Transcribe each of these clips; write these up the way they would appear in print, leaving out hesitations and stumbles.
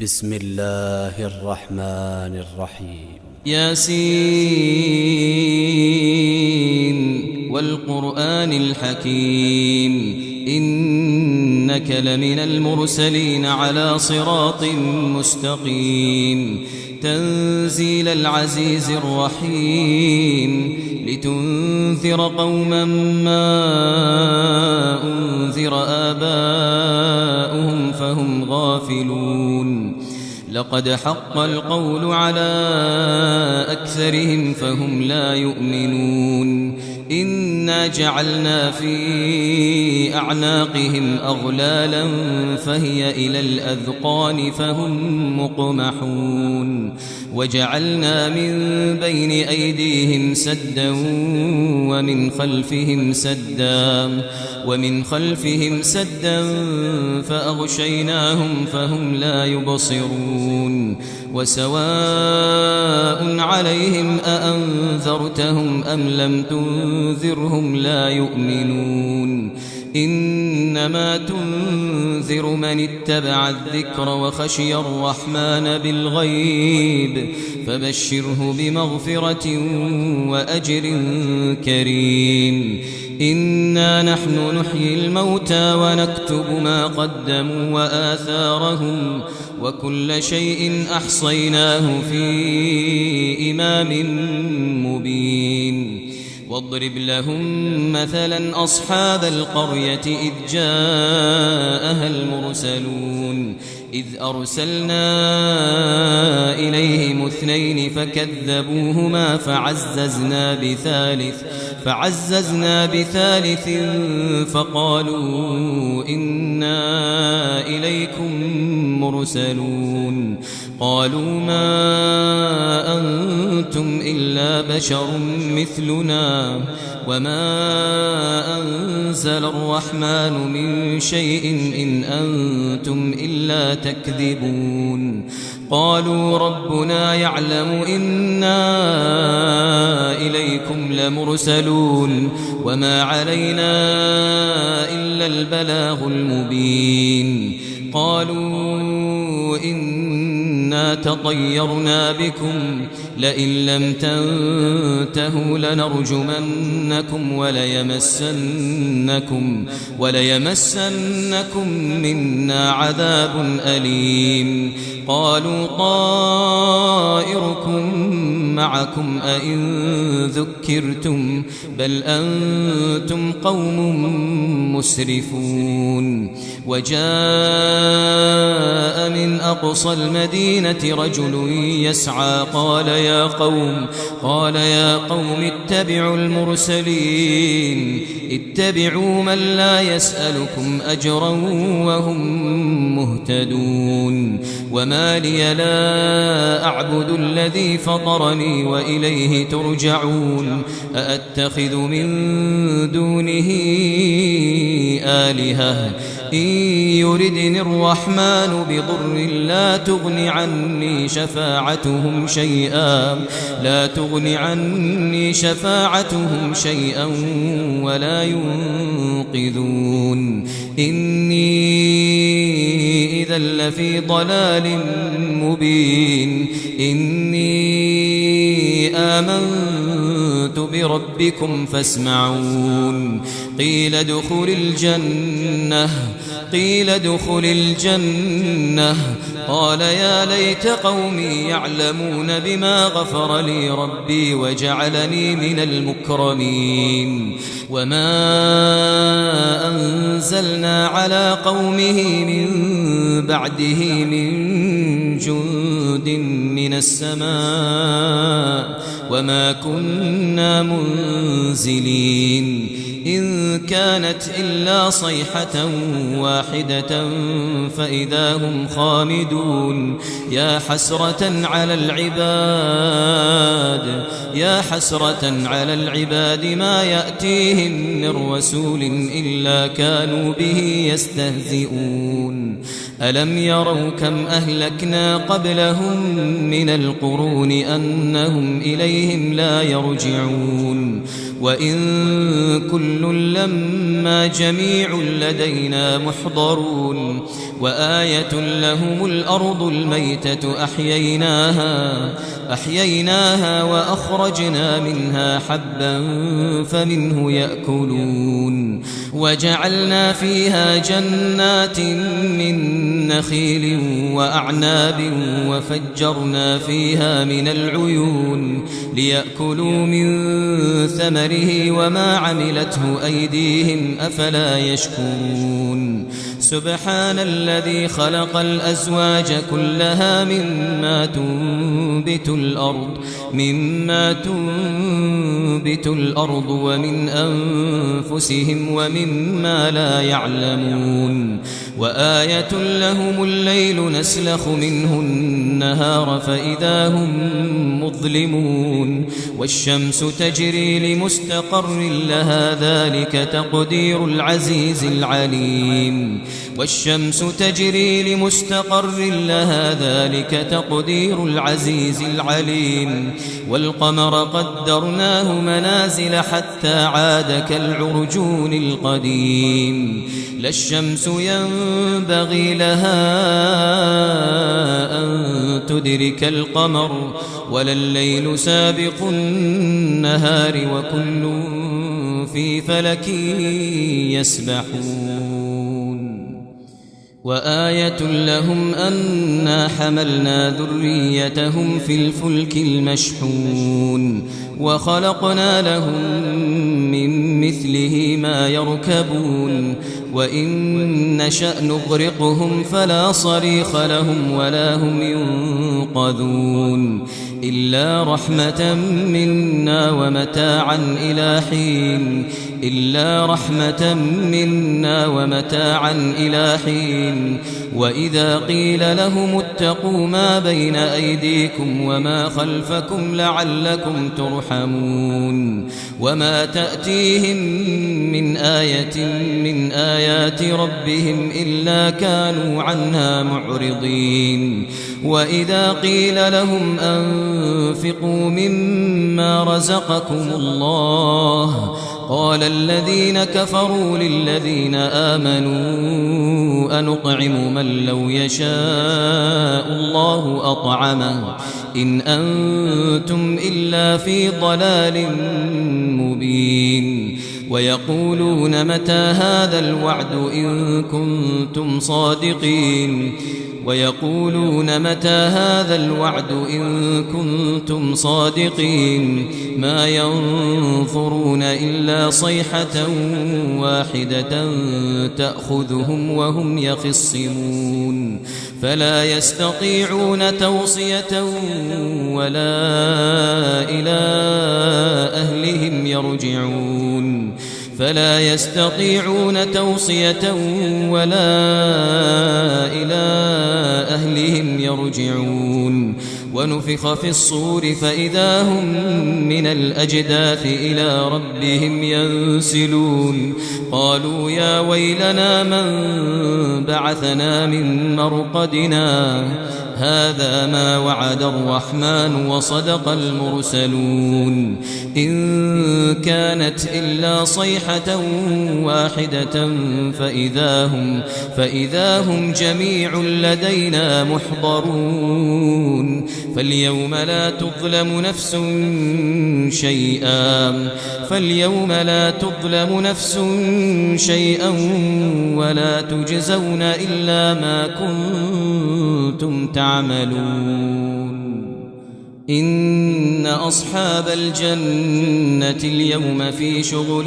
بسم الله الرحمن الرحيم. ياسين والقرآن الحكيم إنك لمن المرسلين على صراط مستقيم تنزيل العزيز الرحيم لتنذر قوما ما أنذر آباؤهم فهم غافلون لقد حق القول على أكثرهم فهم لا يؤمنون إنا جعلنا في أعناقهم أغلالا فهي إلى الأذقان فهم مقمحون وجعلنا من بين أيديهم سدا ومن خلفهم سدا فأغشيناهم فهم لا يبصرون وسواء عليهم أأنذرتهم أم لم تنذرهم لا يؤمنون إنما تنذر من اتبع الذكر وخشي الرحمن بالغيب فبشره بمغفرة وأجر كريم إنا نحن نحيي الموتى ونكتب ما قدموا وآثارهم وكل شيء أحصيناه في إمام مبين واضرب لهم مثلا أصحاب القرية إذ جاءها المرسلون إذ أرسلنا إليهم اثنين فكذبوهما فعززنا بثالث فقالوا إنا إليكم مرسلون قالوا ما أنتم إلا بشر مثلنا وما أنزل الرحمن من شيء إن أنتم إلا تكذبون قالوا ربنا يعلم إنا إليكم لمرسلون وما علينا إلا البلاغ المبين قالوا إنا تطيرنا بكم لئن لم تنتهوا لنرجمنكم وليمسنكم منا عذاب أليم قالوا طائركم معكم أئن ذكرتم بل أنتم قوم مسرفون وجاء من أقصى المدينة رجل يسعى قال يا قوم اتبعوا المرسلين اتبعوا من لا يسألكم أجرا وهم مهتدون وما لي لا أعبد الذي فطرني وإليه ترجعون أأتخذ من دونه آلهة إن يردني الرحمن بضر لا تغن عني شفاعتهم شيئا ولا ينقذون إني إذا لفي ضلال مبين إني آمنت بربكم فاسمعون قيل ادخل الجنة قال يا ليت قومي يعلمون بما غفر لي ربي وجعلني من المكرمين وما أنزلنا على قومه من بعده من جند من السماء وما كنا منزلين إن كانت إلا صيحة واحدة فإذا هم خامدون يا حسرة على العباد ما يأتيهم من رسول إلا كانوا به يستهزئون ألم يروا كم أهلكنا قبلهم من القرون أنهم إليهم لا يرجعون وإن كل لما جميع لدينا محضرون وآية لهم الأرض الميتة أحييناها وأخرجنا منها حبا فمنه يأكلون وجعلنا فيها جنات من نخيل وأعناب وفجرنا فيها من العيون ليأكلوا من ثمره وما عملته أيديهم أفلا يشكرون سبحان الذي خلق الأزواج كلها مما تنبت الأرض ومن أنفسهم ومما لا يعلمون وآية لهم الليل نسلخ منه النهار فإذا هم مظلمون والشمس تجري لمستقر لها ذلك تقدير العزيز العليم والقمر قدرناه منازل حتى عاد كالعرجون القديم لا الشمس ينبغي لها أن تدرك القمر ولا الليل سابق النهار وكل في فلك يسبحون وآية لهم أنا حملنا ذريتهم في الفلك المشحون وخلقنا لهم من مثله ما يركبون وإن نشأ نغرقهم فلا صريخ لهم ولا هم ينقذون إلا رحمة منا ومتاعا إلى حين وإذا قيل لهم اتقوا ما بين أيديكم وما خلفكم لعلكم ترحمون وما تأتيهم من آية من آيات ربهم إلا كانوا عنها معرضين وإذا قيل لهم أنفقوا مما رزقكم الله قال الذين كفروا للذين آمنوا أنطعم من لو يشاء الله أطعمه إن أنتم إلا في ضلال مبين ويقولون متى هذا الوعد إن كنتم صادقين ما ينظرون إلا صيحة واحدة تأخذهم وهم يخصمون فلا يستطيعون توصية ولا إلى أهلهم يرجعون ونفخ في الصور فإذا هم من الأجداث إلى ربهم ينسلون قالوا يا ويلنا من بعثنا من مرقدنا هذا ما وعد الرحمن وصدق المرسلون إن كانت إلا صيحة واحدة فإذا هم جميع لدينا محضرون فاليوم لا تظلم نفس شيئا ولا تجزون إلا ما كنتم تعملون إن أصحاب الجنة اليوم في شغل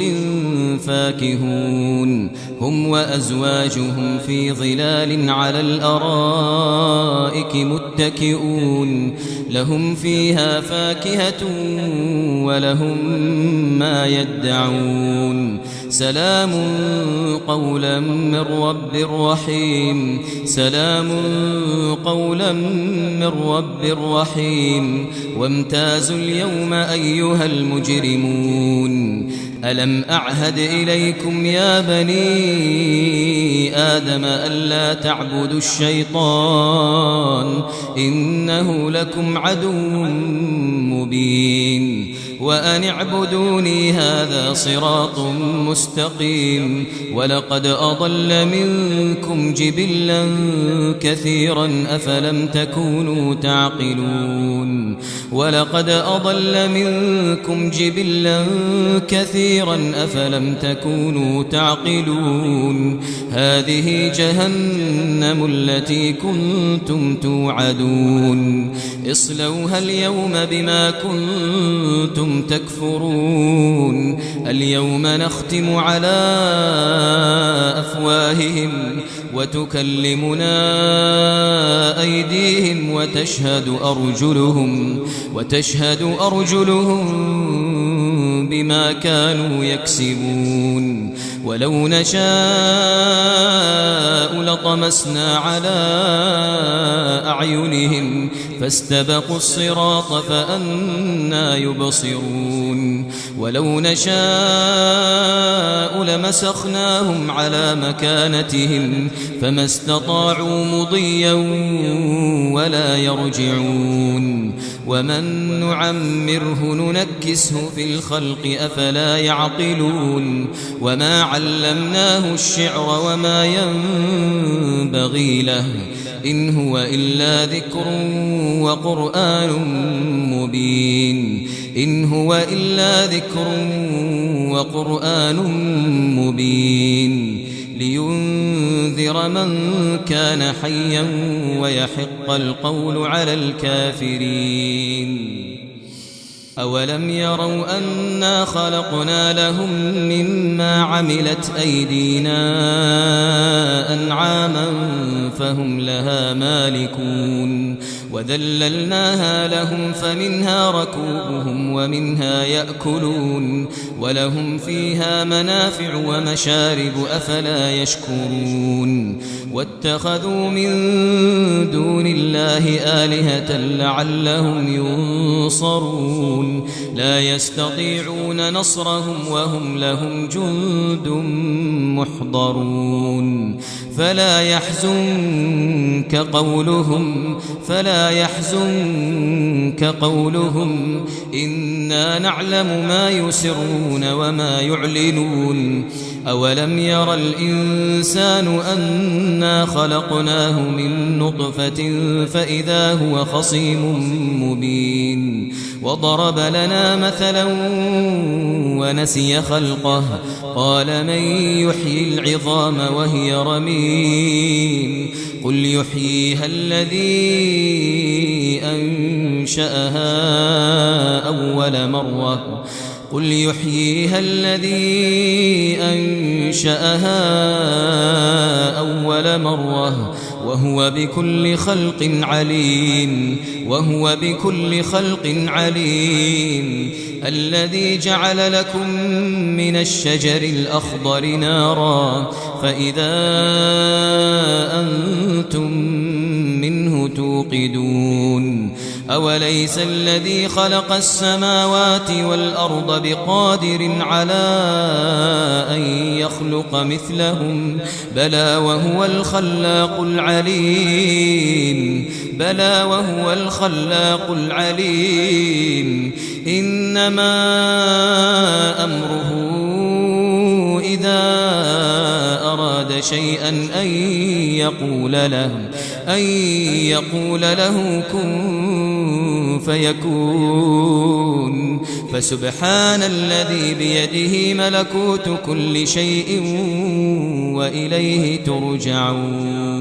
فاكهون هم وأزواجهم في ظلال على الأرائك متكئون لهم فيها فاكهة ولهم ما يدعون سلام قولا من رب رحيم وامتازوا اليوم أيها المجرمون ألم أعهد إليكم يا بني آدم ألا تعبدوا الشيطان إنه لكم عدو مبين وأن اعبدوني هذا صراط مستقيم ولقد أضل منكم جبلا كثيرا أفلم تكونوا تعقلون ولقد أضل منكم جبلا كثيرا أفلم تكونوا تعقلون هذه جهنم التي كنتم توعدون اصلوها اليوم بما كنتم تكفرون اليوم نختم على أفواههم وتكلمنا أيديهم وتشهد أرجلهم بما كانوا يكسبون ولو نشاء لطمسنا على أعينهم فاستبقوا الصراط فأنى يبصرون ولو نشاء لمسخناهم على مكانتهم فما استطاعوا مضيا ولا يرجعون ومن نعمره ننكسه في الخلق أفلا يعقلون وما علمناه الشعر وما ينبغي له إن هو إلا ذكر وقرآن مبين إن هو إلا ذكر وقرآن مبين لينذر من كان حيا ويحق القول على الكافرين أولم يروا أنا خلقنا لهم مما عملت أيدينا أنعاما فهم لها مالكون وذللناها لهم فمنها ركوبهم ومنها يأكلون ولهم فيها منافع ومشارب أفلا يشكرون واتخذوا من دون الله آلهة لعلهم ينصرون لا يستطيعون نصرهم وهم لهم جند محضرون فلا يحزنك قولهم إنا نعلم ما يسرون وما يعلنون أولم ير الإنسان أنا خلقناه من نطفة فإذا هو خصيم مبين وضرب لنا مثلا ونسي خلقه قال من يحيي العظام وهي رميم قل يحييها الذي أنشأها أول مرة وهو بكل خلق عليم الذي جعل لكم من الشجر الأخضر نارا فإذا أنتم منه توقدون أوليس الذي خلق السماوات والأرض بقادر على أن يخلق مثلهم بلى وهو الخلاق العليم إنما أمره إذا أراد شيئا أن يقول له كن فيكون فسبحان الذي بيده ملكوت كل شيء وإليه ترجعون